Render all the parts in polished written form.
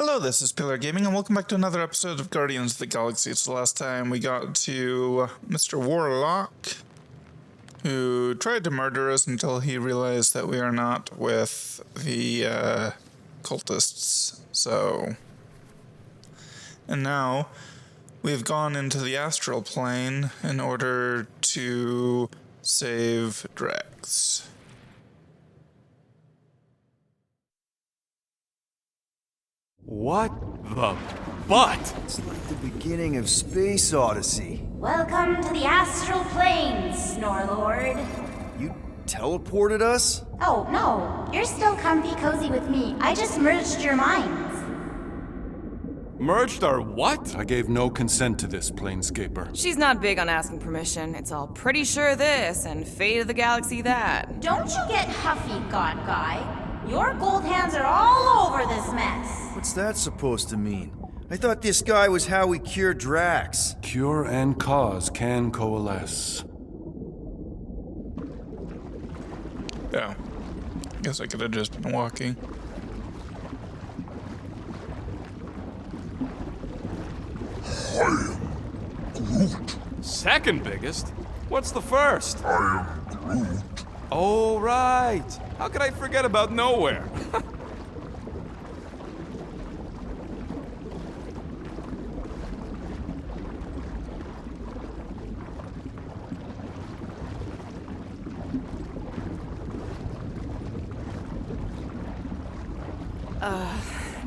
Hello, this is Pillar Gaming, and welcome back to another episode of Guardians of the Galaxy. So last time we got to Mr. Warlock, who tried to murder us until he realized that we are not with the cultists. And now we've gone into the astral plane in order to save Drax. What the butt? It's like the beginning of Space Odyssey. Welcome to the astral planes, Snorlord. You teleported us? Oh, no. You're still comfy cozy with me. I just merged your minds. Merged our what? I gave no consent to this, Planescaper. She's not big on asking permission. It's all pretty sure this and fate of the galaxy that. Don't you get huffy, God Guy. Your gold hands are all over this mess. What's that supposed to mean? I thought this guy was how we cure Drax. Cure and cause can coalesce. Yeah. Guess I could have just been walking. Second biggest? What's the first? I am Groot. Oh, right. How could I forget about Nowhere?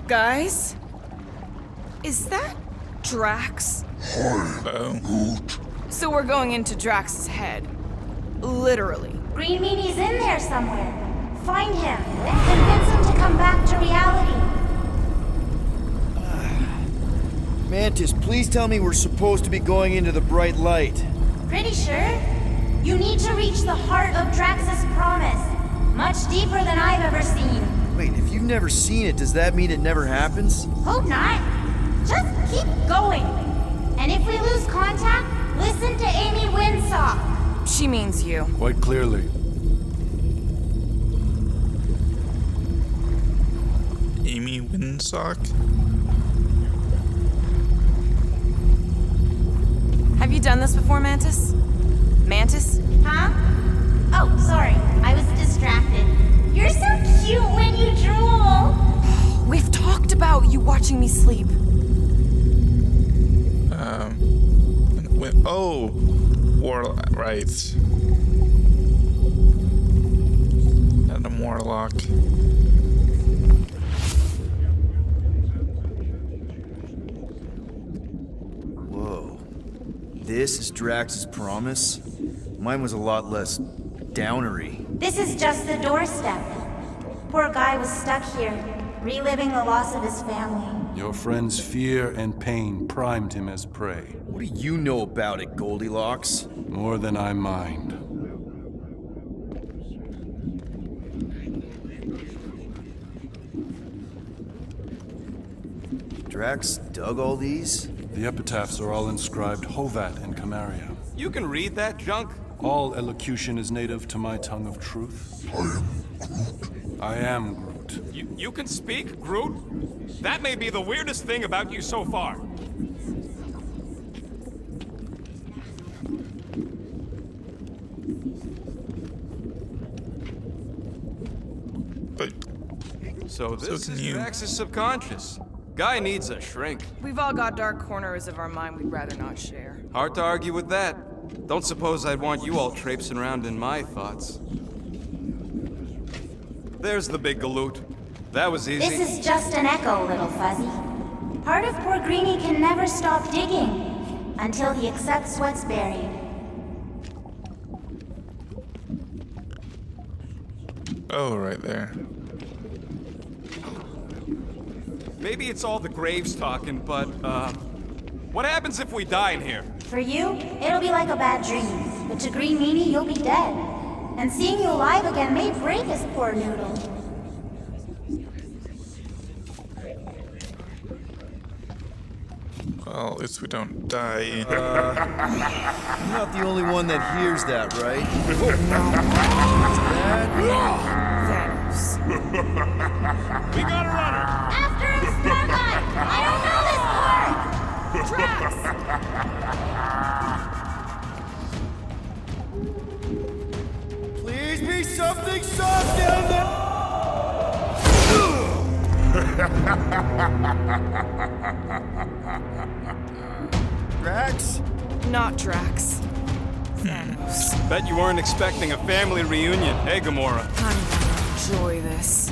Guys? Is that Drax? Oh. So we're going into Drax's head. Literally. Green Meanie's in there somewhere. Find him. Convince him to come back to reality. Mantis, please tell me we're supposed to be going into the bright light. Pretty sure? You need to reach the heart of Drax's promise. Much deeper than I've ever seen. Wait, if you've never seen it, does that mean it never happens? Hope not. Just keep going. And if we lose contact, listen to Amy Winsock. She means you. Quite clearly. Amy Winsock? Have you done this before, Mantis? Mantis? Huh? Oh, sorry. I was distracted. You're so cute when you drool. We've talked about you watching me sleep. Oh, Warlock, right. Adam Warlock. Whoa. This is Drax's promise? Mine was a lot less downery. This is just the doorstep. Poor guy was stuck here, reliving the loss of his family. Your friend's fear and pain primed him as prey. What do you know about it, Goldilocks? More than I mind. Drax dug all these? The epitaphs are all inscribed Hovat and Camaria. You can read that junk? All elocution is native to my tongue of truth. I am Groot. You can speak, Groot? That may be the weirdest thing about you so far. But So this can is you. Drax's subconscious. Guy needs a shrink. We've all got dark corners of our mind we'd rather not share. Hard to argue with that. Don't suppose I'd want you all traipsing around in my thoughts. There's the big galoot. That was easy. This is just an echo, little fuzzy. Part of poor Greenie can never stop digging until he accepts what's buried. Oh, right there. Maybe it's all the graves talking, but, what happens if we die in here? For you, it'll be like a bad dream. But to Green Meanie, you'll be dead. And seeing you alive again may break his poor noodle. Well, at least we don't die. I'm not the only one that hears that, right? Thanos. We got a runner! After him, I don't know this part! Drax! Please be something soft down there! Drax? Not Drax. Thanos. Bet you weren't expecting a family reunion, hey Gamora? I'm gonna enjoy this.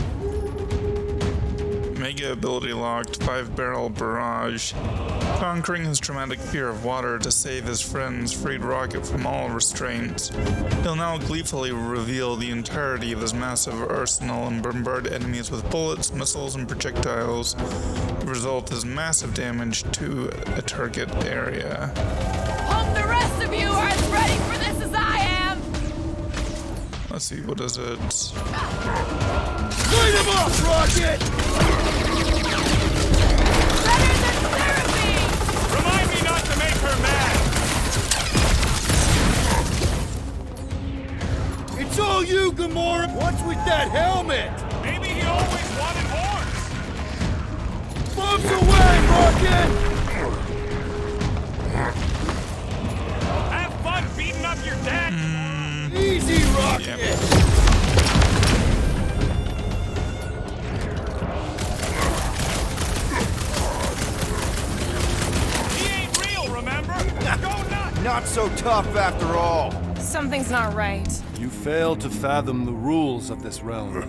Mega ability locked, 5-barrel barrage. Conquering his traumatic fear of water to save his friends freed Rocket from all restraints. He'll now gleefully reveal the entirety of his massive arsenal and bombard enemies with bullets, missiles, and projectiles. The result is massive damage to a target area. Hope the rest of you are as ready for this as I am! Let's see, what is it? Light him up, Rocket! Better than therapy! Remind me not to make her mad! It's all you, Gamora! What's with that helmet? Maybe he always wanted horns! Bumps away, Rocket! Have fun beating up your dad! Easy, Rocket! Yeah. He ain't real, remember? Go nuts! Not so tough after all. Something's not right. You fail to fathom the rules of this realm.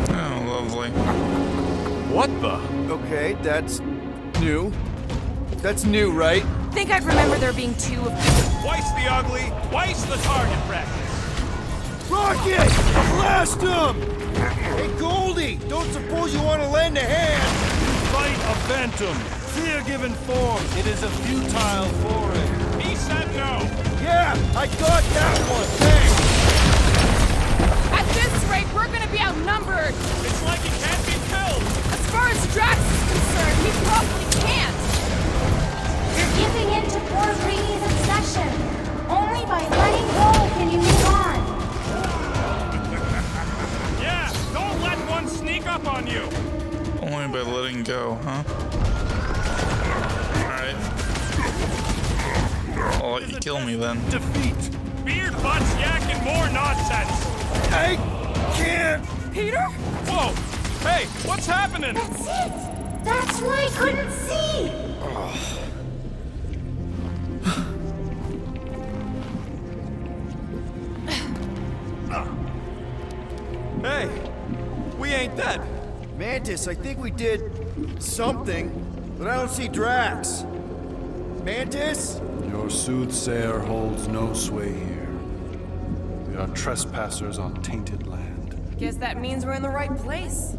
Oh, lovely. What the? Okay, that's new. That's new, right? Think I'd remember there being two of them. Twice the ugly, twice the target practice. Rocket! Blast him! Hey, Goldie, don't suppose you want to lend a hand? Fight a phantom. Fear given form. It is a futile foray. He said no. Yeah, I got that one, thanks! At this rate, we're gonna be outnumbered! It's like he can't be killed. As far as Drax is concerned, he probably can't! You're giving in to poor Greeny's obsession. Only by letting go can you move on. Yeah, don't let one sneak up on you. Only by letting go, huh? Alright. I'll let you kill me then. Defeat. Beard butts yakking more nonsense. I can't! Peter? Whoa! Hey, what's happening? That's it. That's what I couldn't see. Hey, we ain't dead. Mantis, I think we did something, but I don't see Drax. Mantis? Your soothsayer holds no sway here. We are trespassers on tainted land. Guess that means we're in the right place.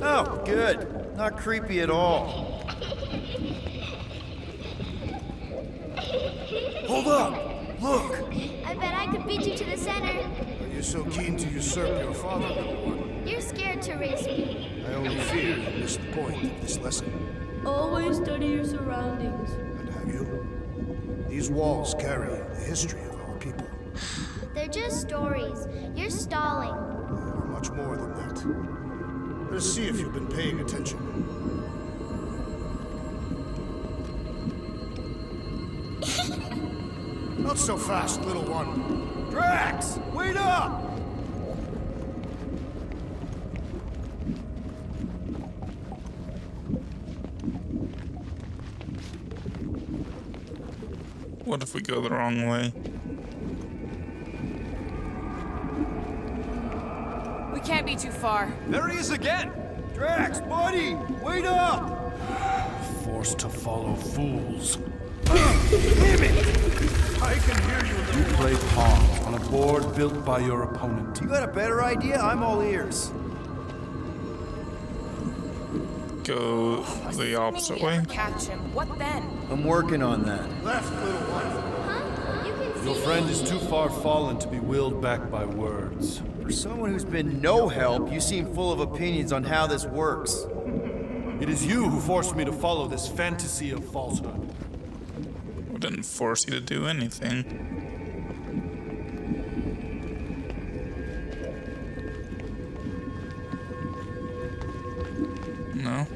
Oh, good. Not creepy at all. Hold up! Look! I bet I could beat you to the center. Are you so keen to usurp your father, little one? You're scared to race me. I only fear you missed the point of this lesson. Always study your surroundings. And have you? These walls carry the history of our people. They're just stories. You're stalling. We're much more than that. Let's see if you've been paying attention. Not so fast, little one. Drax! Wait up! What if we go the wrong way? We can't be too far. There he is again. Drax, buddy! Wait up! Forced to follow fools. Damn it! I can hear you, You play pawn on a board built by your opponent. You got a better idea? I'm all ears. Go the opposite way? Catch him. What then? I'm working on that. left, little one. Huh? You can see Your friend is too far fallen to be willed back by words. For someone who's been no help, you seem full of opinions on how this works. It is you who forced me to follow this fantasy of falsehood. We didn't force you to do anything. know.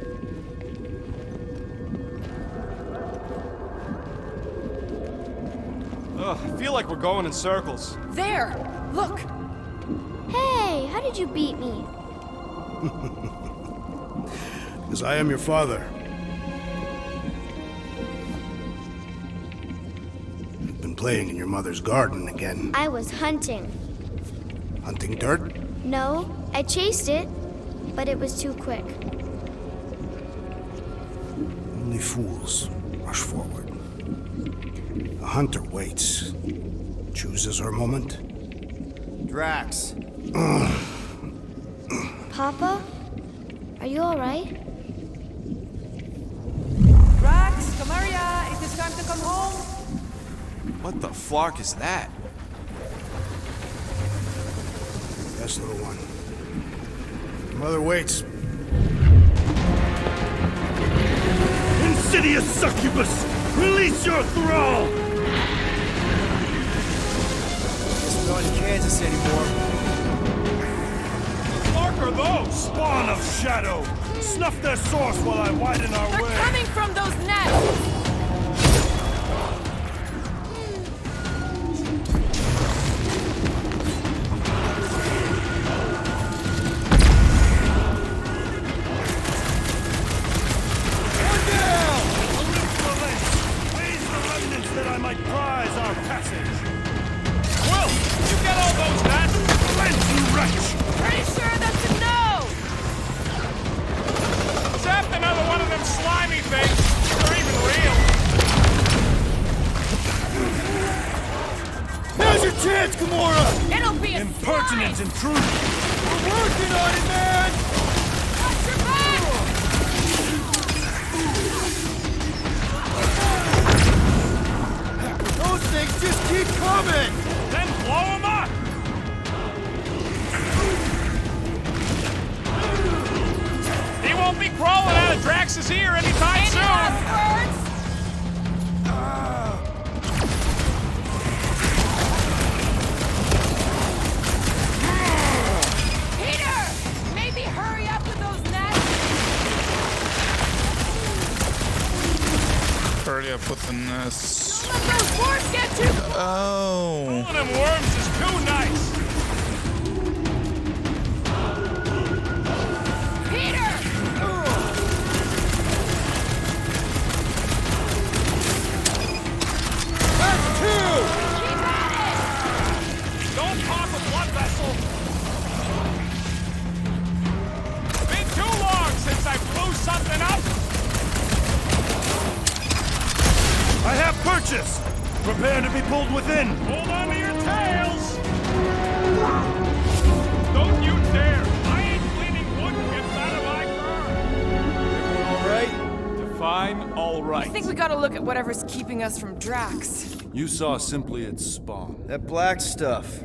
Ugh, I feel like we're going in circles. There! Look! Hey, how did you beat me? Because I am your father. You've been playing in your mother's garden again. I was hunting. Hunting dirt? No, I chased it, but it was too quick. Only fools rush forward. A hunter waits. Chooses her moment. Drax. Papa? Are you alright? Drax, come here, it is time to come home. What the flark is that? Yes, little one. Your mother waits. Insidious succubus! Release your thrall! It's not in Kansas anymore. What are those? Spawn of shadow! Snuff their source while I widen our They're way! coming from those nests! That I might prize our passage. Will, you get all those bats? Lend, you wretch! Pretty sure that's a no! Zapped another one of them slimy things. They're even real. Now's your chance, Gamora! It'll be a Impertinent slide. intruder! We're working on it, man! Watch your back! Those things just keep coming! Then blow them up. He won't be crawling out of Drax's ear anytime Any soon. last words? Peter! Maybe hurry up with those nets? Hurry up with the nest. Let those worms get to you! Oh. One of them worms is too nice. Peter! That's two! Keep at it! Don't talk with one vessel. It's been too long since I blew something up. I have purchase! Prepare to be pulled within! Hold on to your tails. Don't you dare. I ain't cleaning wood chips out of my car. Everyone alright? Define all right. I think we gotta look at whatever's keeping us from Drax. You saw simply its spawn. That black stuff.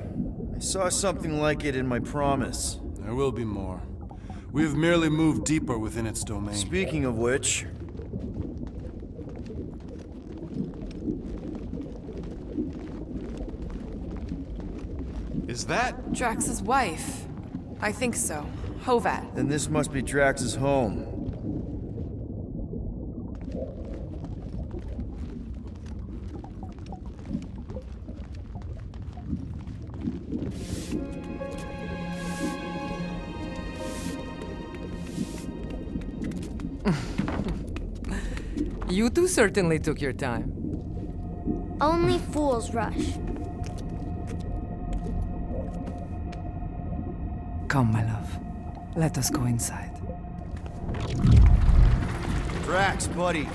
I saw something like it in my promise. There will be more. We have merely moved deeper within its domain. Speaking of which, Is that? Drax's wife. I think so. Hovat. then this must be Drax's home. You two certainly took your time. Only fools rush. Come, my love. Let us go inside. Drax, buddy.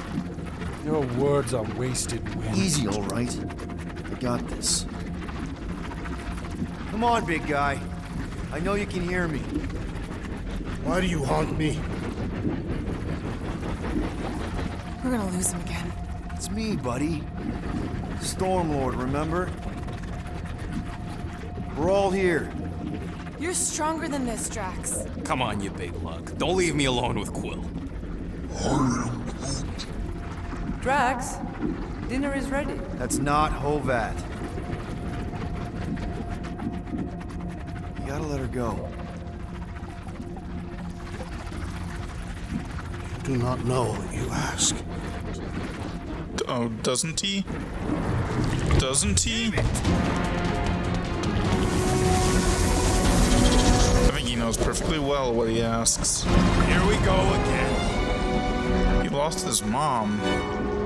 Your words are wasted wind. Easy, all right. I got this. Come on, big guy. I know you can hear me. Why do you haunt me? We're gonna lose him again. It's me, buddy. Stormlord, remember? We're all here. You're stronger than this, Drax. Come on, you big lug. Don't leave me alone with Quill. Drax, dinner is ready. That's not Hovat. You gotta let her go. do not know that you ask. Oh, doesn't he? Doesn't he? I think he knows perfectly well what he asks. Here we go again. He lost his mom.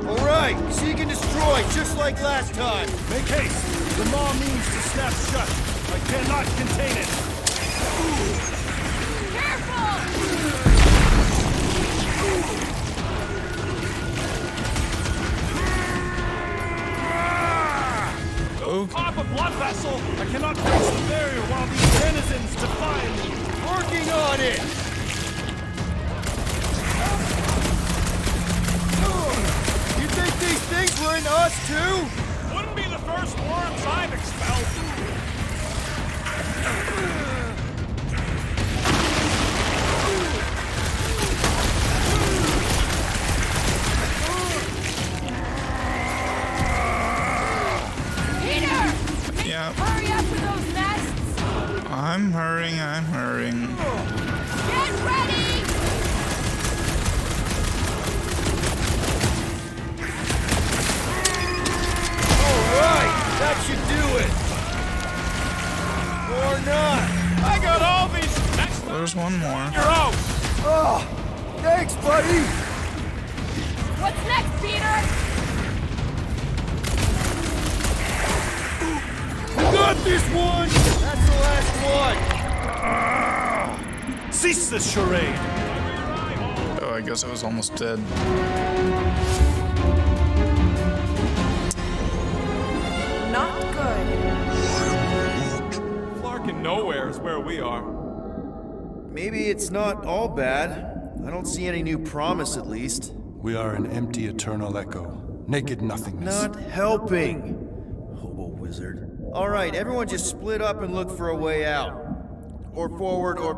Alright, seek and destroy, just like last time. Make haste. The maw means to snap shut. I cannot contain it. Oh, Pop a blood vessel! I cannot breach the barrier while these denizens defy me! Working on it! You think these things were in us too? Wouldn't be the first worms I've expelled! yeah. Hurry up with those nests! I'm hurrying, I'm hurrying. Get ready! Alright, that should do it! Or not! I got all these next There's one more. You're out! Oh, thanks, buddy! What's next, Peter? Got this one! That's the last one! Cease this charade! Oh, I guess I was almost dead. Not good. Flarkin' nowhere is where we are. Maybe it's not all bad. I don't see any new promise, at least. We are an empty eternal echo. Naked nothingness. Not helping. Hobo wizard. Alright, everyone just split up and look for a way out. Or forward, or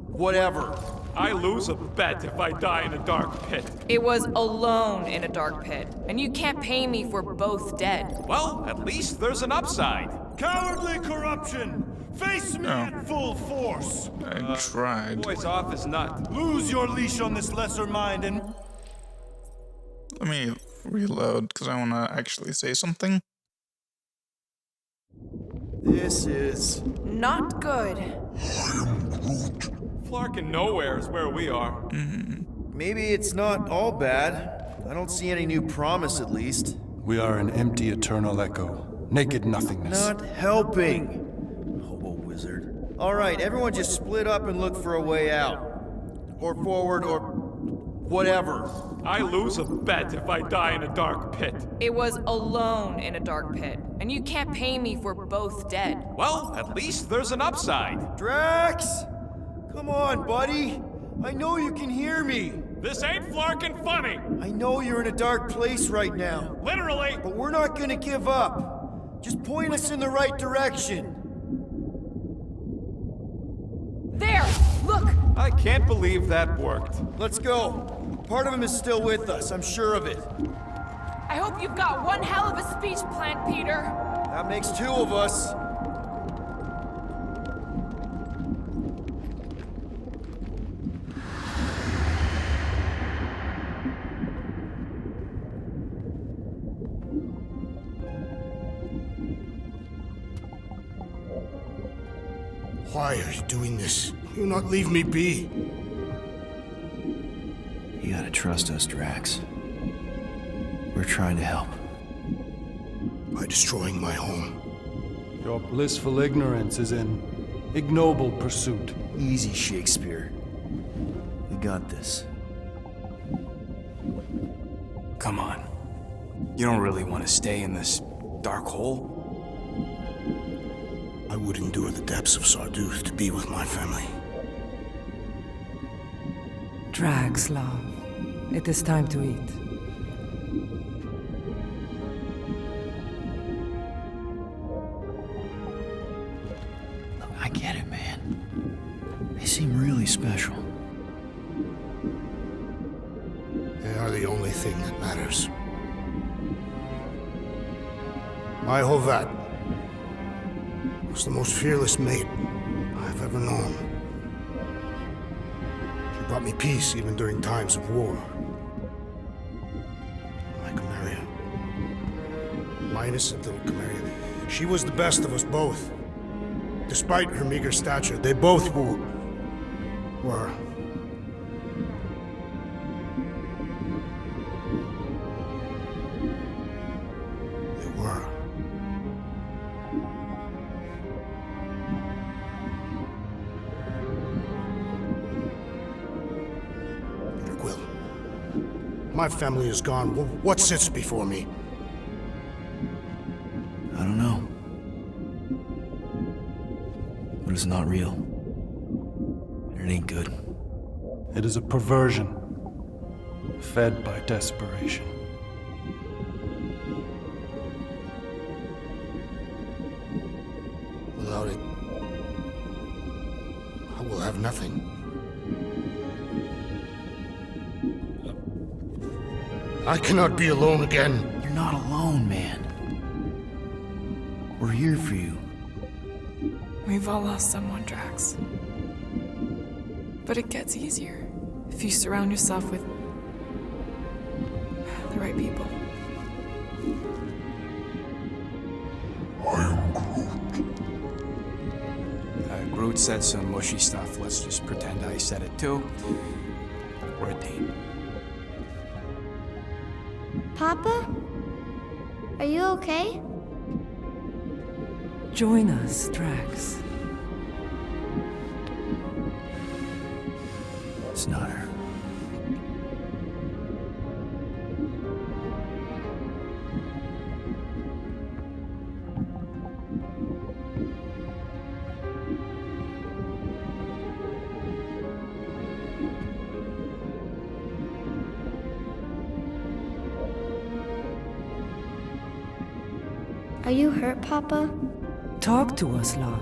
whatever. I lose a bet if I die in a dark pit. It was alone in a dark pit, and you can't pay me if we're both dead. Well, at least there's an upside. Cowardly corruption! Face me at full force! I tried. Boy's off his nut. Lose your leash on this lesser mind and... Let me reload, because I want to actually say something. This is... Not good. Flarkin' nowhere is where we are. Maybe it's not all bad. I don't see any new promise, at least. We are an empty eternal echo. Naked nothingness. Not helping. Hobo wizard. Alright, everyone just split up and look for a way out. Or forward, or whatever. I lose a bet if I die in a dark pit. It was alone in a dark pit, and you can't pay me if we're both dead. Well, at least there's an upside. Drax! Come on, buddy. I know you can hear me. This ain't Flarkin' funny. I know you're in a dark place right now. Literally. But we're not gonna give up. Just point us in the right direction. There! Look! I can't believe that worked. Let's go. Part of him is still with us, I'm sure of it. I hope you've got one hell of a speech plan, Peter. That makes two of us. Why are you doing this? Will you not leave me be? You gotta trust us, Drax. We're trying to help. By destroying my home. Your blissful ignorance is an ignoble pursuit. Easy, Shakespeare. We got this. Come on. You don't really want to stay in this dark hole? I would endure the depths of Sarduth to be with my family. Drax, love. It is time to eat. Look, I get it, man. They seem really special. They are the only thing that matters. My Hovat was the most fearless mate I've ever known. She brought me peace even during times of war. My Camaria. My innocent little Camaria. She was the best of us both. Despite her meager stature, they both were. They were. Peter Quill. My family is gone. What sits before me? I don't know. But it's not real. It ain't good. It is a perversion, fed by desperation. Without it, I will have nothing. I cannot be alone again. You're not alone, man. We're here for you. We've all lost someone, Drax. But it gets easier if you surround yourself with the right people. Groot said some mushy stuff. Let's just pretend I said it too. We're a team. Papa? Are you okay? Join us, Drax. It's not her. Are you hurt, Papa? Talk to us, love.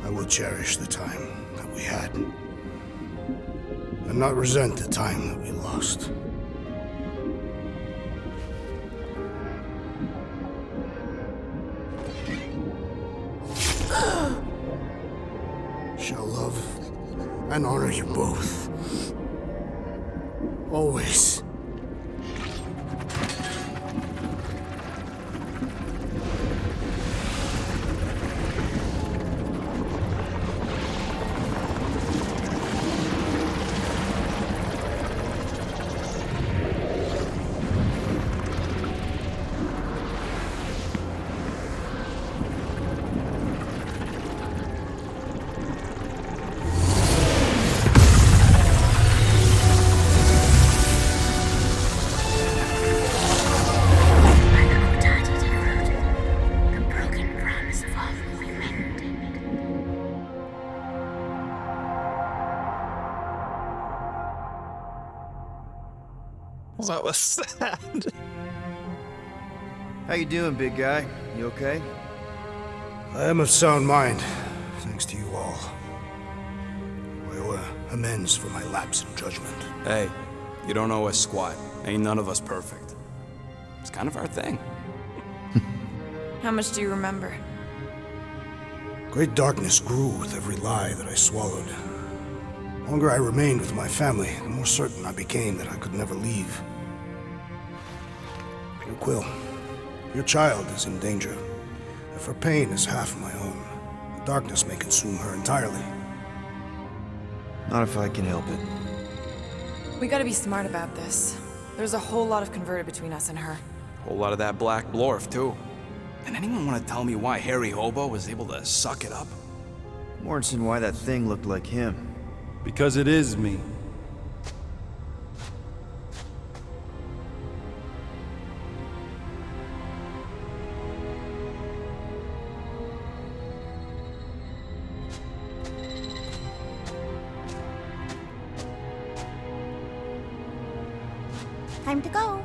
I will cherish the time that we had, and not resent the time that we lost. Shall love and honor you both. Always. Well, that was sad. How you doing, big guy? You okay? I am of sound mind, thanks to you all. I owe amends for my lapse in judgment. Hey, you don't owe us squat. Ain't none of us perfect. It's kind of our thing. How much do you remember? Great darkness grew with every lie that I swallowed. The longer I remained with my family, the more certain I became that I could never leave. Peter Quill, your child is in danger. If her pain is half my own, the darkness may consume her entirely. Not if I can help it. We gotta be smart about this. There's a whole lot of converted between us and her. Whole lot of that black blorf, too. And anyone want to tell me why Harry Hobo was able to suck it up? Morrison, why that thing looked like him. Because it is me. Time to go.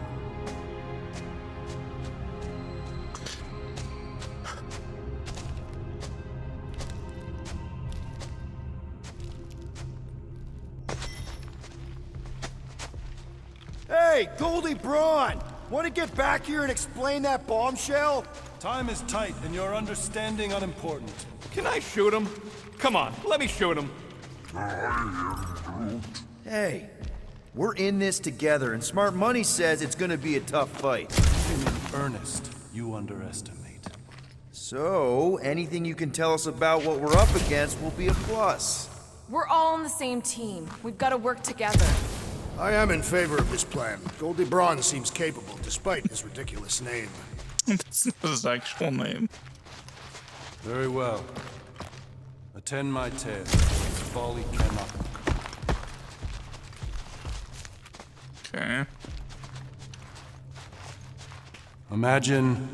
Hey, Goldie Braun! Want to get back here and explain that bombshell? Time is tight and your understanding unimportant. Can I shoot him? Come on, let me shoot him. Hey, we're in this together, and Smart Money says it's gonna be a tough fight. In earnest, you underestimate. So, anything you can tell us about what we're up against will be a plus. We're all on the same team. We've got to work together. I am in favor of this plan. Goldie Braun seems capable, despite his ridiculous name. That's not his actual name. Very well. Attend my tale. Its folly cannot. Okay. Imagine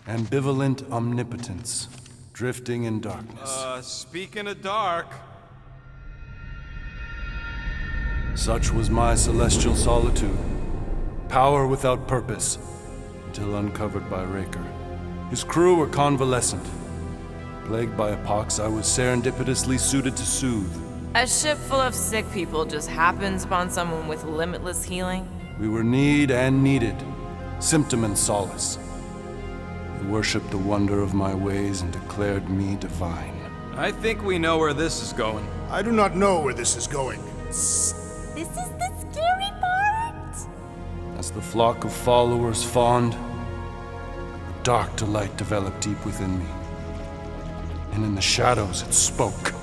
ambivalent omnipotence, drifting in darkness. Speaking of dark... Such was my celestial solitude. Power without purpose, until uncovered by Raker. His crew were convalescent. Plagued by a pox, I was serendipitously suited to soothe. A ship full of sick people just happens upon someone with limitless healing. We were need and needed, symptom and solace. They worshipped the wonder of my ways and declared me divine. I think we know where this is going. I do not know where this is going. This is the scary part! As the flock of followers fawned, a dark delight developed deep within me. And in the shadows it spoke.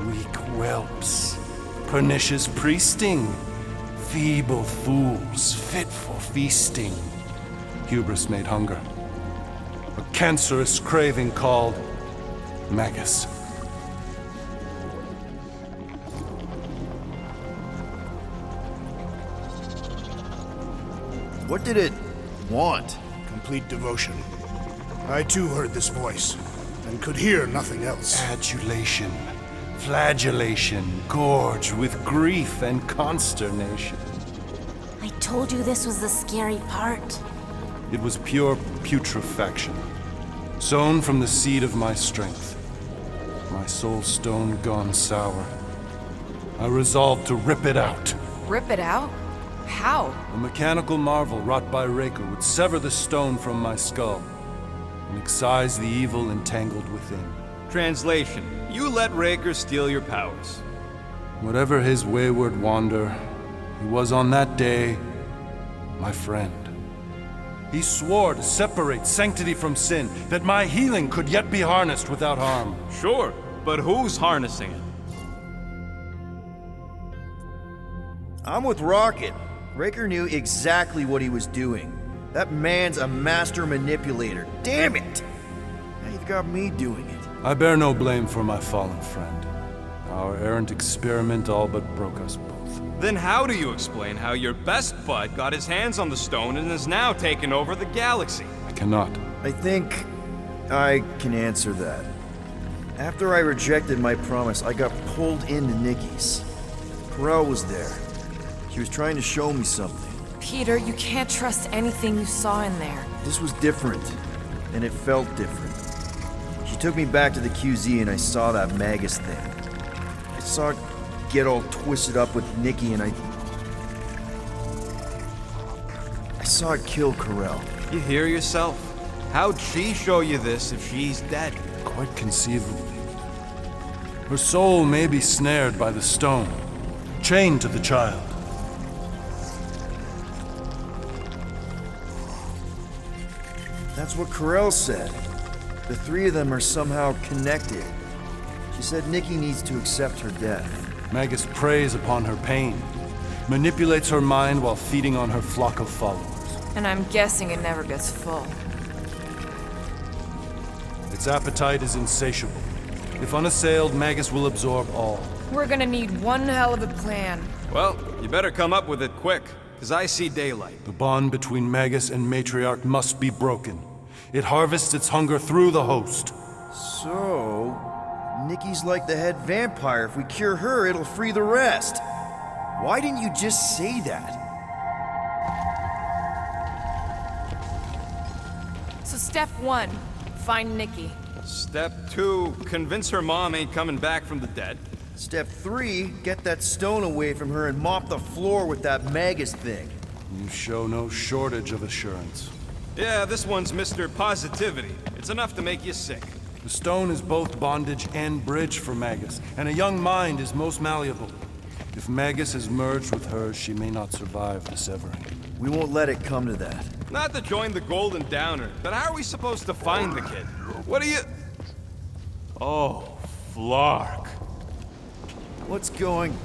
Weak whelps, pernicious priesting, feeble fools fit for feasting. Hubris made hunger. A cancerous craving called Magus. What did it want? Complete devotion. I too heard this voice, and could hear nothing else. Adulation, flagellation, gorged with grief and consternation. I told you this was the scary part. It was pure putrefaction, sown from the seed of my strength. My soul stone gone sour. I resolved to rip it out. Rip it out? How? A mechanical marvel wrought by Raker would sever the stone from my skull and excise the evil entangled within. Translation: you let Raker steal your powers. Whatever his wayward wander, he was on that day my friend. He swore to separate sanctity from sin, that my healing could yet be harnessed without harm. Sure, but who's harnessing it? I'm with Rocket. Raker knew exactly what he was doing. That man's a master manipulator. Damn it! Now you've got me doing it. I bear no blame for my fallen friend. Our errant experiment all but broke us both. Then how do you explain how your best bud got his hands on the stone and is now taking over the galaxy? I cannot. I think I can answer that. After I rejected my promise, I got pulled into Nikki's. Corel was there. She was trying to show me something. Peter, you can't trust anything you saw in there. This was different, and it felt different. She took me back to the QZ and I saw that Magus thing. I saw it get all twisted up with Nikki and I saw it kill Corel. You hear yourself? How'd she show you this if she's dead? Quite conceivably. Her soul may be snared by the stone, chained to the child. That's what Corel said. The three of them are somehow connected. She said Nikki needs to accept her death. Magus preys upon her pain, manipulates her mind while feeding on her flock of followers. And I'm guessing it never gets full. Its appetite is insatiable. If unassailed, Magus will absorb all. We're gonna need one hell of a plan. Well, you better come up with it quick, because I see daylight. The bond between Magus and Matriarch must be broken. It harvests its hunger through the host. So, Nikki's like the head vampire. If we cure her, it'll free the rest. Why didn't you just say that? So step 1, find Nikki. Step 2, convince her mom ain't coming back from the dead. Step 3, get that stone away from her and mop the floor with that Magus thing. You show no shortage of assurance. Yeah, this one's Mr. Positivity. It's enough to make you sick. The stone is both bondage and bridge for Magus, and a young mind is most malleable. If Magus is merged with hers, she may not survive the severing. We won't let it come to that. Not to join the Golden Downer, but how are we supposed to find the kid? What are you... Oh, Flark. What's going...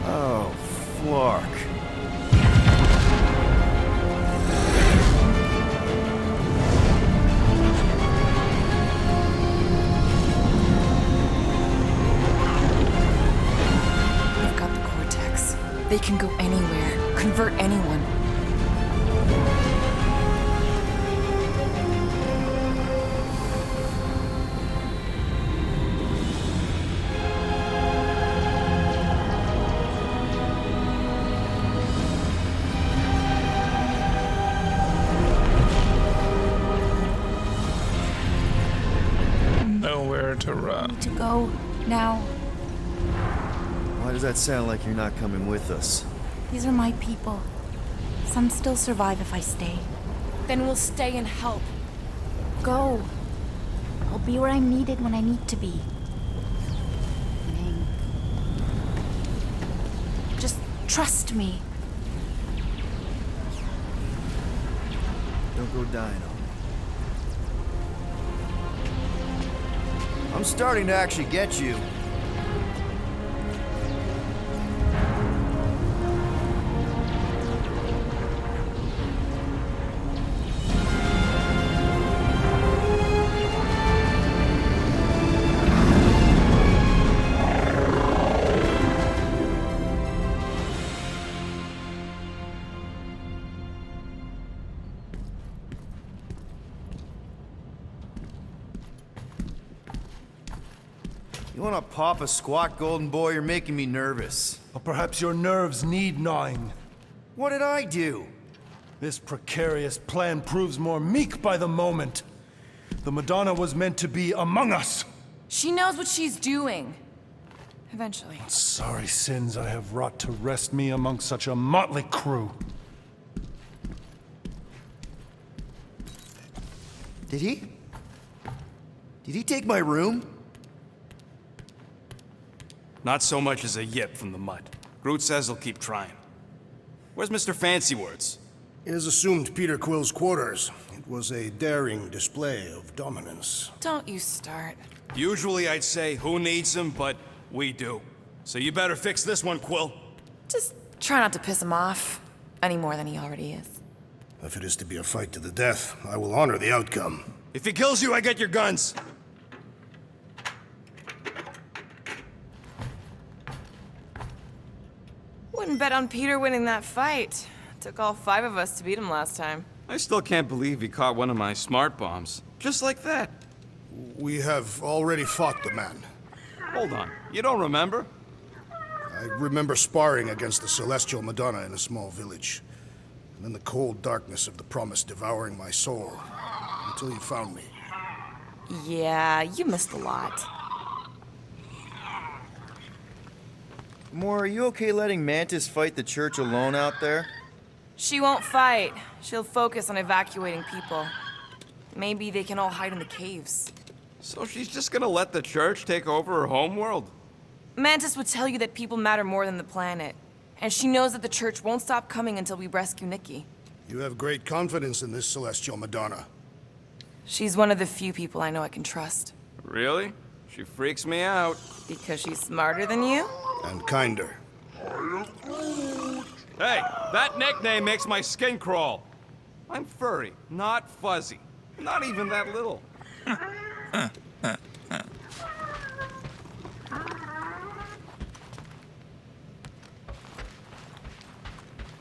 Oh, Flark. They've got the Cortex. They can go anywhere, convert anyone. Nowhere to run. To go now. Why does that sound like you're not coming with us? These are my people. Some still survive if I stay. Then we'll stay and help. Go. I'll be where I'm needed when I need to be. Ming. Just trust me. Don't go dying on me. I'm starting to actually get you. You wanna pop a squat, golden boy? You're making me nervous. Or perhaps your nerves need gnawing. What did I do? This precarious plan proves more meek by the moment. The Madonna was meant to be among us. She knows what she's doing. Eventually. Sorry sins I have wrought to wrest me among such a motley crew. Did he? Did he take my room? Not so much as a yip from the mud. Groot says he'll keep trying. Where's Mr. Fancy Words? It is assumed Peter Quill's quarters. It was a daring display of dominance. Don't you start. Usually I'd say, who needs him, but we do. So you better fix this one, Quill. Just try not to piss him off any more than he already is. If it is to be a fight to the death, I will honor the outcome. If he kills you, I get your guns. Wouldn't bet on Peter winning that fight. Took all 5 of us to beat him last time. I still can't believe he caught one of my smart bombs. Just like that. We have already fought the man. Hold on. You don't remember? I remember sparring against the Celestial Madonna in a small village. And then the cold darkness of the promise devouring my soul. Until you found me. Yeah, you missed a lot. Moore, are you okay letting Mantis fight the church alone out there? She won't fight. She'll focus on evacuating people. Maybe they can all hide in the caves. So she's just gonna let the church take over her homeworld? Mantis would tell you that people matter more than the planet. And she knows that the church won't stop coming until we rescue Nikki. You have great confidence in this Celestial Madonna. She's one of the few people I know I can trust. Really? She freaks me out. Because she's smarter than you? And kinder. Hey, that nickname makes my skin crawl. I'm furry, not fuzzy. Not even that little.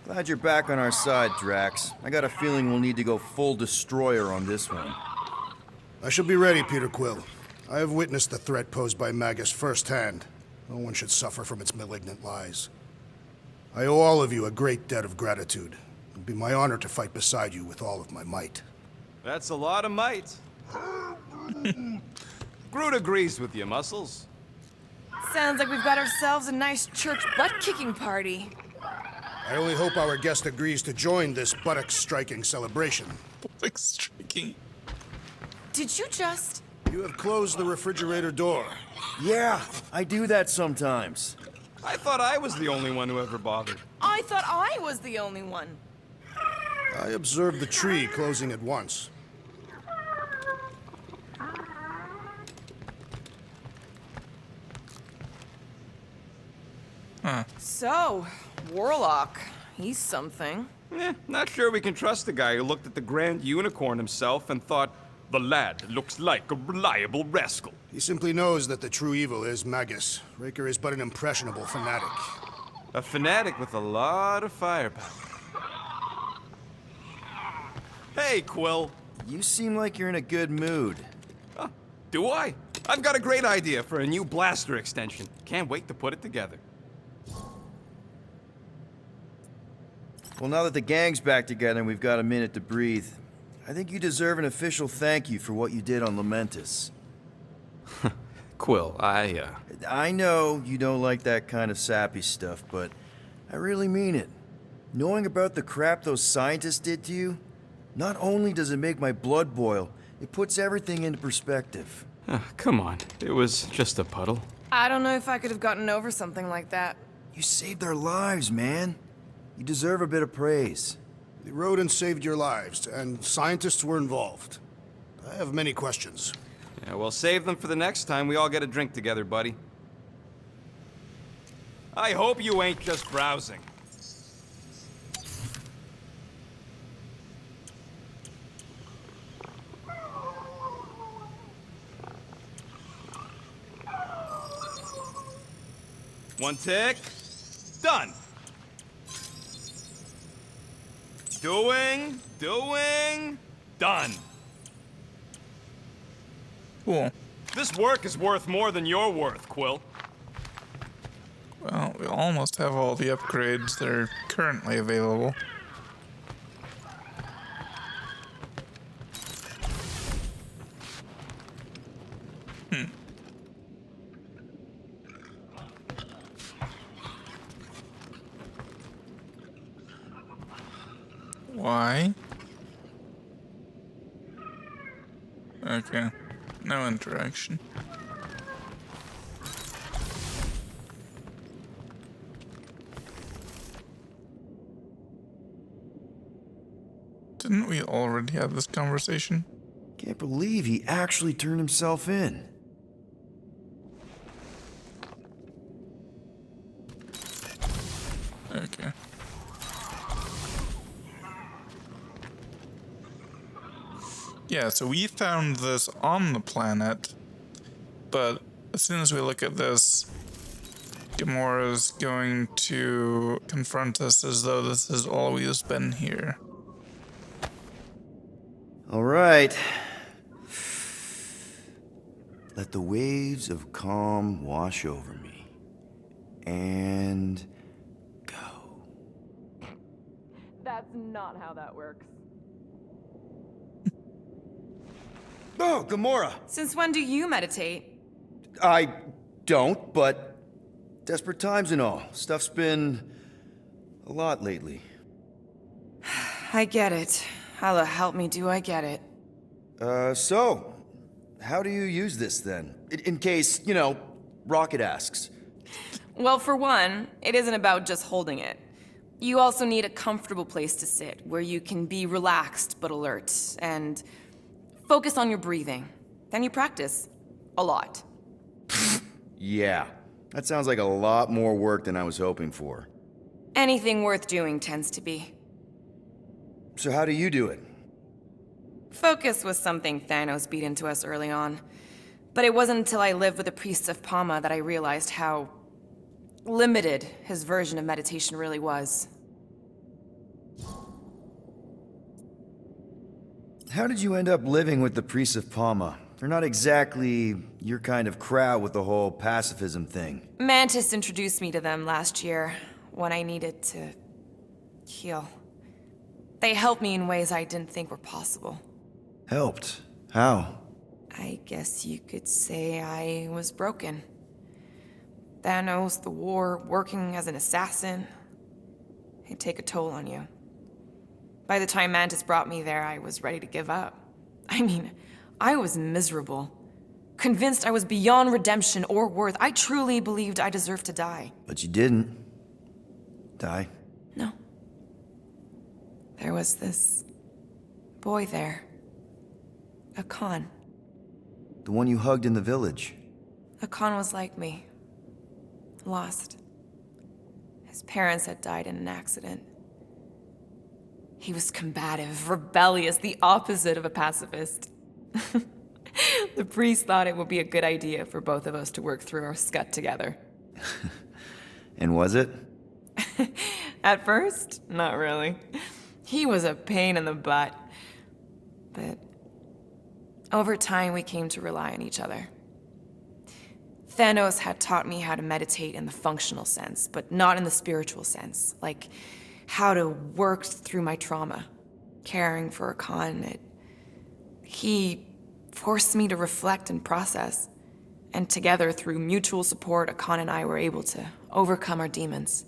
Glad you're back on our side, Drax. I got a feeling we'll need to go full destroyer on this one. I shall be ready, Peter Quill. I have witnessed the threat posed by Magus firsthand. No one should suffer from its malignant lies. I owe all of you a great debt of gratitude. It would be my honor to fight beside you with all of my might. That's a lot of might. Groot agrees with you, Muscles. Sounds like we've got ourselves a nice church butt-kicking party. I only hope our guest agrees to join this buttock-striking celebration. Like striking. Did you just... You have closed the refrigerator door. Yeah, I do that sometimes. I thought I was the only one who ever bothered. I thought I was the only one. I observed the tree closing at once. So, Warlock, he's something. Not sure we can trust the guy who looked at the Grand Unicorn himself and thought, the lad looks like a reliable rascal. He simply knows that the true evil is Magus. Raker is but an impressionable fanatic. A fanatic with a lot of firepower. Hey, Quill. You seem like you're in a good mood. Do I? I've got a great idea for a new blaster extension. Can't wait to put it together. Well, now that the gang's back together and we've got a minute to breathe, I think you deserve an official thank you for what you did on Lamentus. Quill, I know you don't like that kind of sappy stuff, but I really mean it. Knowing about the crap those scientists did to you, not only does it make my blood boil, it puts everything into perspective. Come on. It was just a puddle. I don't know if I could have gotten over something like that. You saved our lives, man. You deserve a bit of praise. The rodents saved your lives, and scientists were involved. I have many questions. Yeah, well, save them for the next time we all get a drink together, buddy. I hope you ain't just browsing. One tick. Done. Doing. Done. Cool. This work is worth more than your worth, Quill. Well, we almost have all the upgrades that are currently available. Why? Okay. No interaction. Didn't we already have this conversation? Can't believe he actually turned himself in. Okay. Yeah, so we found this on the planet, but as soon as we look at this, Gamora's going to confront us as though this has always been here. All right. Let the waves of calm wash over me. And go. That's not how that works. Oh, Gamora! Since when do you meditate? I don't, but desperate times and all. Stuff's been a lot lately. I get it. Allah help me, do I get it? So, how do you use this then? In case, Rocket asks. Well, for one, it isn't about just holding it. You also need a comfortable place to sit, where you can be relaxed but alert, and focus on your breathing. Then you practice. A lot. Yeah, that sounds like a lot more work than I was hoping for. Anything worth doing tends to be. So how do you do it? Focus was something Thanos beat into us early on. But it wasn't until I lived with the priests of Palma that I realized how limited his version of meditation really was. How did you end up living with the priests of Palma? They're not exactly your kind of crowd with the whole pacifism thing. Mantis introduced me to them last year, when I needed to heal. They helped me in ways I didn't think were possible. Helped? How? I guess you could say I was broken. Thanos, the war, working as an assassin. it'd take a toll on you. By the time Mantis brought me there, I was ready to give up. I mean, I was miserable. Convinced I was beyond redemption or worth. I truly believed I deserved to die. But you didn't. Die? No. There was this boy there. A Khan. The one you hugged in the village. A Khan was like me. Lost. His parents had died in an accident. He was combative, rebellious, the opposite of a pacifist. The priest thought it would be a good idea for both of us to work through our scut together. And was it? At first, not really. He was a pain in the butt. But over time, we came to rely on each other. Thanos had taught me how to meditate in the functional sense, but not in the spiritual sense. Like how to work through my trauma. Caring for a Khan, he forced me to reflect and process. And together, through mutual support, Khan and I were able to overcome our demons.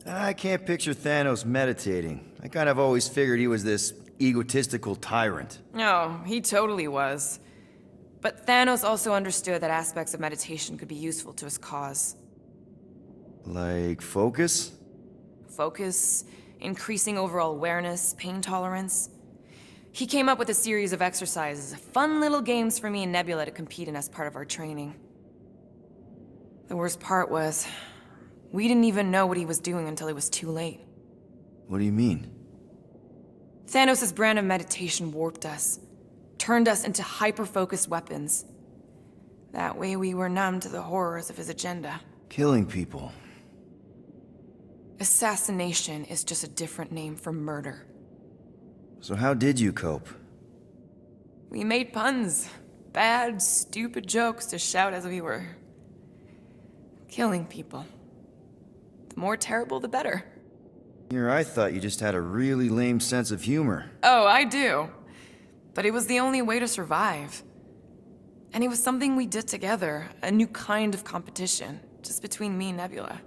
I can't picture Thanos meditating. I kind of always figured he was this egotistical tyrant. Oh, he totally was. But Thanos also understood that aspects of meditation could be useful to his cause. Like focus? Focus, increasing overall awareness, pain tolerance. He came up with a series of exercises, fun little games for me and Nebula to compete in as part of our training. The worst part was, we didn't even know what he was doing until it was too late. What do you mean? Thanos' brand of meditation warped us, turned us into hyper-focused weapons. That way we were numb to the horrors of his agenda. Killing people. Assassination is just a different name for murder. So how did you cope? We made puns. Bad, stupid jokes to shout as we were killing people. The more terrible, the better. Here, I thought you just had a really lame sense of humor. Oh, I do. But it was the only way to survive. And it was something we did together, a new kind of competition, just between me and Nebula,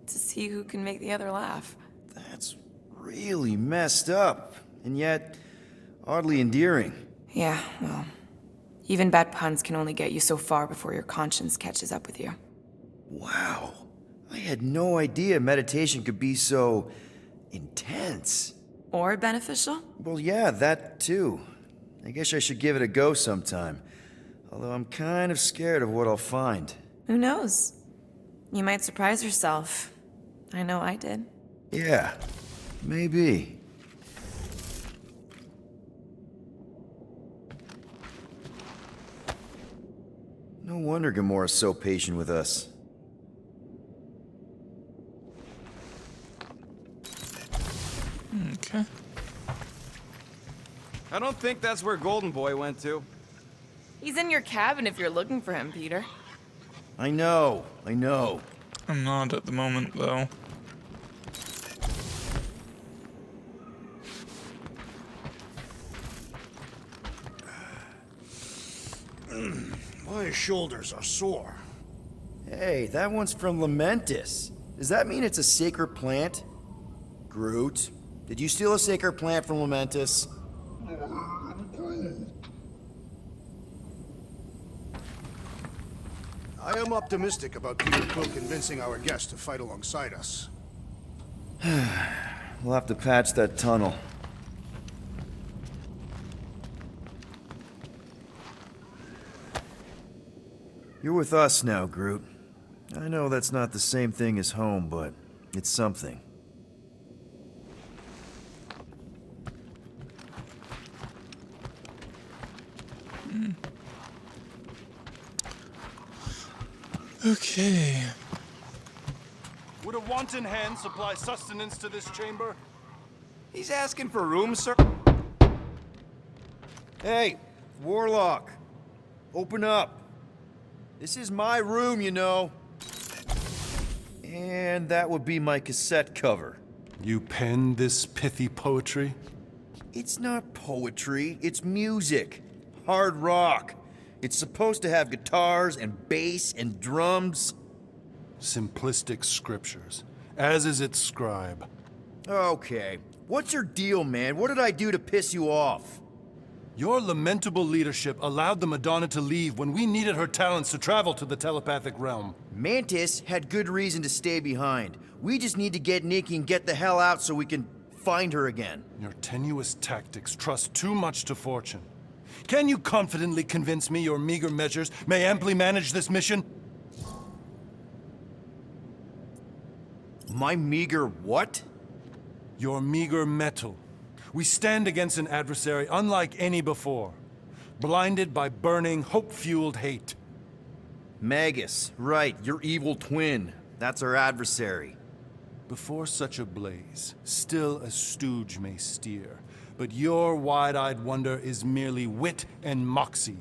to see who can make the other laugh. That's really messed up, and yet oddly endearing. Yeah, well, even bad puns can only get you so far before your conscience catches up with you. Wow. I had no idea meditation could be so intense. Or beneficial? Well, yeah, that too. I guess I should give it a go sometime. Although I'm kind of scared of what I'll find. Who knows? You might surprise yourself. I know I did. Yeah, maybe. No wonder Gamora's so patient with us. Okay. I don't think that's where Golden Boy went to. He's in your cabin if you're looking for him, Peter. I know. I'm not at the moment, though. My shoulders are sore. Hey, that one's from Lamentis. Does that mean it's a sacred plant? Groot, did you steal a sacred plant from Lamentis? I am optimistic about Peter Quill convincing our guest to fight alongside us. We'll have to patch that tunnel. You're with us now, Groot. I know that's not the same thing as home, but it's something. Okay. Would a wanton hand supply sustenance to this chamber? He's asking for room, sir. Hey, Warlock. Open up. This is my room, you know. And that would be my cassette cover. You penned this pithy poetry? It's not poetry, it's music. Hard rock. It's supposed to have guitars and bass and drums. Simplistic scriptures. as is its scribe. Okay. What's your deal, man? What did I do to piss you off? Your lamentable leadership allowed the Madonna to leave when we needed her talents to travel to the telepathic realm. Mantis had good reason to stay behind. We just need to get Nikki and get the hell out so we can find her again. Your tenuous tactics trust too much to fortune. Can you confidently convince me your meager measures may amply manage this mission? My meager what? Your meager metal. We stand against an adversary unlike any before, blinded by burning, hope-fueled hate. Magus, right, your evil twin. That's our adversary. Before such a blaze, still a stooge may steer, but your wide-eyed wonder is merely wit and moxie.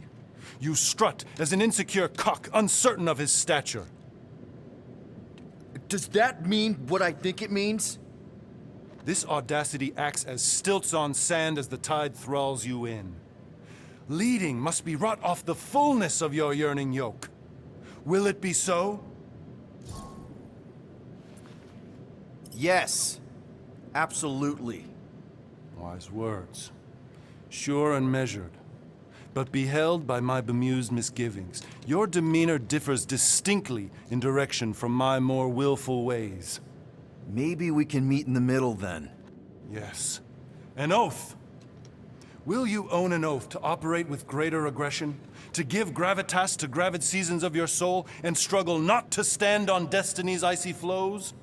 You strut as an insecure cock, uncertain of his stature. Does that mean what I think it means? This audacity acts as stilts on sand as the tide thralls you in. Leading must be wrought off the fullness of your yearning yoke. Will it be so? Yes. Absolutely. Wise words. Sure and measured. But beheld by my bemused misgivings, your demeanor differs distinctly in direction from my more willful ways. Maybe we can meet in the middle then. Yes. An oath! Will you own an oath to operate with greater aggression? To give gravitas to gravid seasons of your soul and struggle not to stand on destiny's icy flows?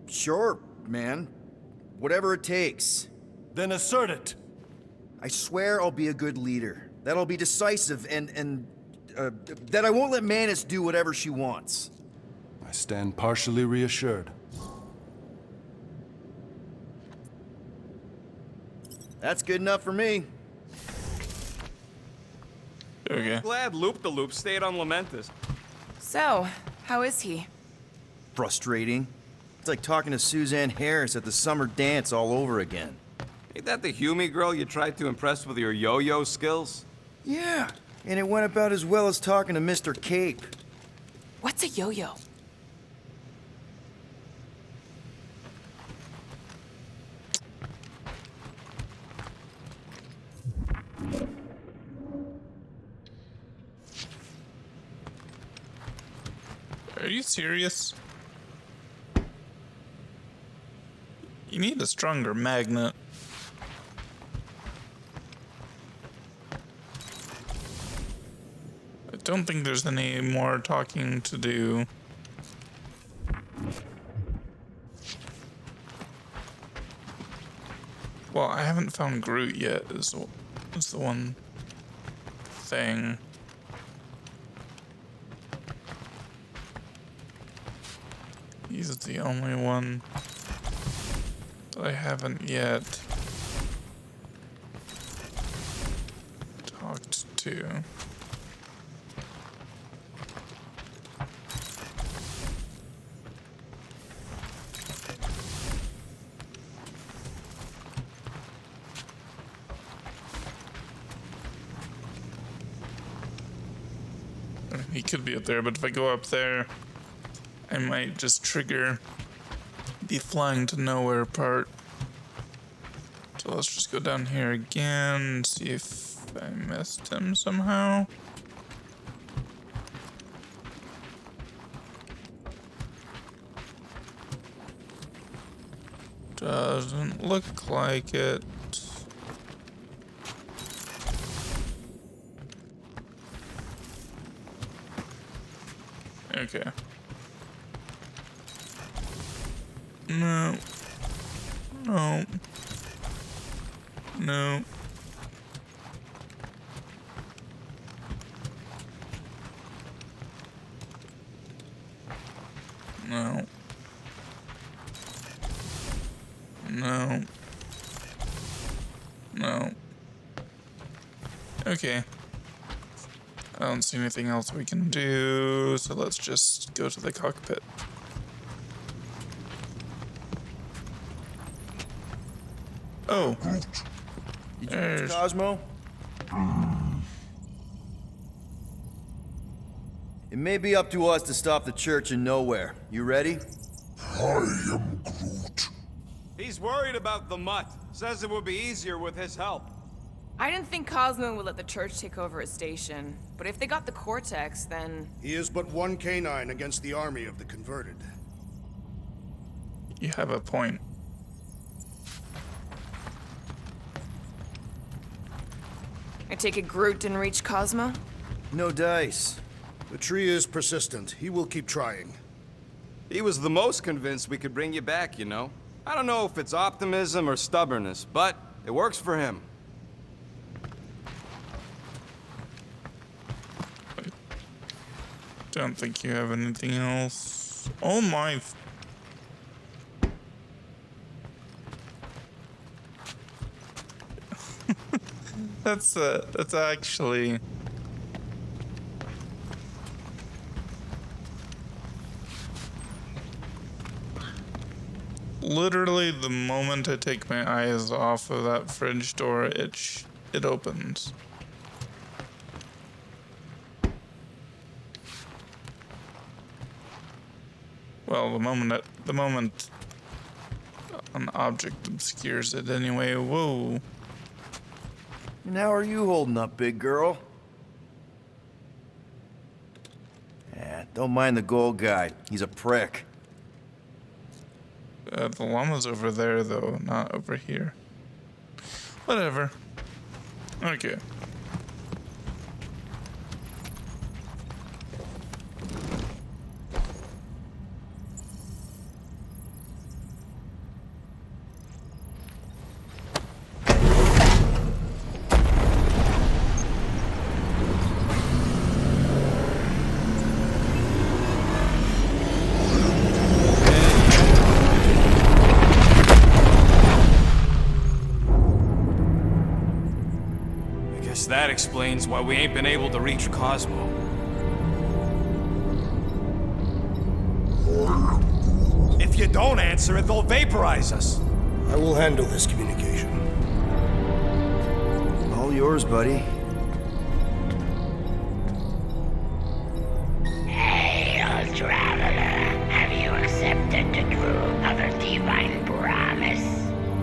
Sure, man. Whatever it takes. Then assert it! I swear I'll be a good leader. That I'll be decisive and that I won't let Mantis do whatever she wants. I stand partially reassured. That's good enough for me. Okay. Glad Loop-the-Loop stayed on Lamentus. So, how is he? Frustrating. It's like talking to Suzanne Harris at the summer dance all over again. Ain't that the Hume girl you tried to impress with your yo-yo skills? Yeah, and it went about as well as talking to Mr. Cape. What's a yo-yo? Are you serious? You need a stronger magnet. I don't think there's any more talking to do. Well, I haven't found Groot yet, is the one thing. He's the only one that I haven't yet talked to. He could be up there, but if I go up there, I might just trigger the flying to nowhere part. So let's just go down here again, see if I missed him somehow. Doesn't look like it. Okay. No. No. No. No. No. No. Okay. I don't see anything else we can do, so let's just go to the cockpit. Oh. Did you reach Cosmo? It may be up to us to stop the Church in Nowhere. You ready? He's worried about the mutt. Says it would be easier with his help. I didn't think Cosmo would let the church take over his station, but if they got the Cortex, then... He is but one canine against the army of the converted. You have a point. I take it Groot didn't reach Cosmo? No dice. The tree is persistent. He will keep trying. He was the most convinced we could bring you back, you know? I don't know if it's optimism or stubbornness, but it works for him. Don't think you have anything else. Oh my. That's actually. Literally the moment I take my eyes off of that fridge door, it opens. Well, the moment an object obscures it anyway. Whoa. And how are you holding up, big girl? Don't mind the gold guy. He's a prick. The llama's over there, though, not over here. Whatever. Okay. That explains why we ain't been able to reach Cosmo. If you don't answer it, they'll vaporize us. I will handle this communication. All yours, buddy. Hail, traveler. Have you accepted the truth of a divine promise?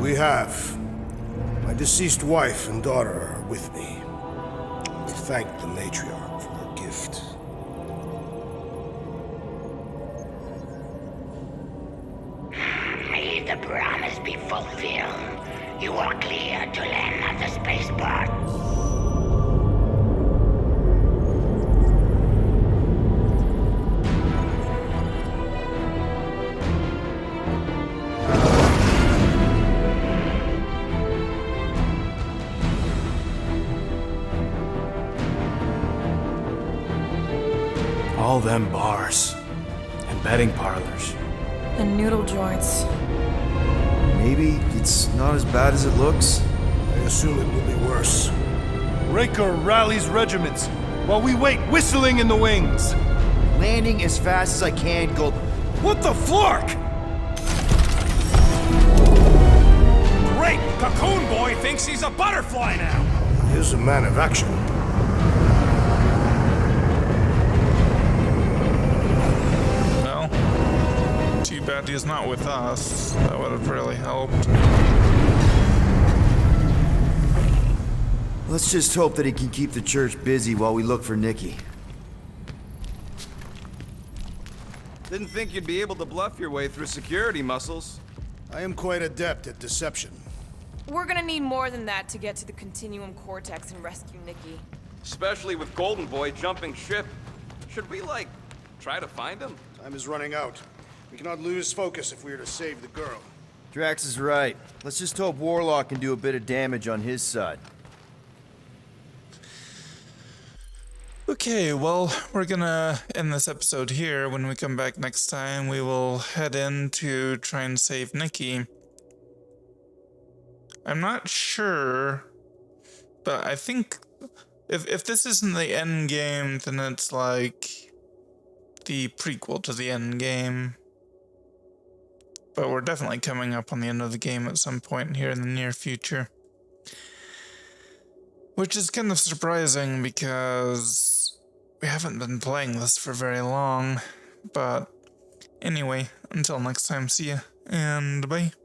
We have. My deceased wife and daughter are with me. We thank the matriarch for her gift. May the promise be fulfilled. You are clear to land at the spaceport. All them bars and betting parlors. And noodle joints. Maybe it's not as bad as it looks. I assume it will be worse. Raker rallies regiments while we wait whistling in the wings. Landing as fast as I can, Gold. What the flark? Great! Cocoon Boy thinks he's a butterfly now! He is a man of action. Too bad he's not with us. That would have really helped. Let's just hope that he can keep the church busy while we look for Nikki. Didn't think you'd be able to bluff your way through security muscles. I am quite adept at deception. We're gonna need more than that to get to the Continuum Cortex and rescue Nikki. Especially with Golden Boy jumping ship. Should we, like, try to find him? Time is running out. We cannot lose focus if we are to save the girl. Drax is right. Let's just hope Warlock can do a bit of damage on his side. Okay, well, we're gonna end this episode here. When we come back next time, we will head in to try and save Nikki. I'm not sure, but I think if this isn't the end game, then it's like the prequel to the end game. But we're definitely coming up on the end of the game at some point here in the near future. Which is kind of surprising because we haven't been playing this for very long. But Anyway, until next time, see ya, and bye.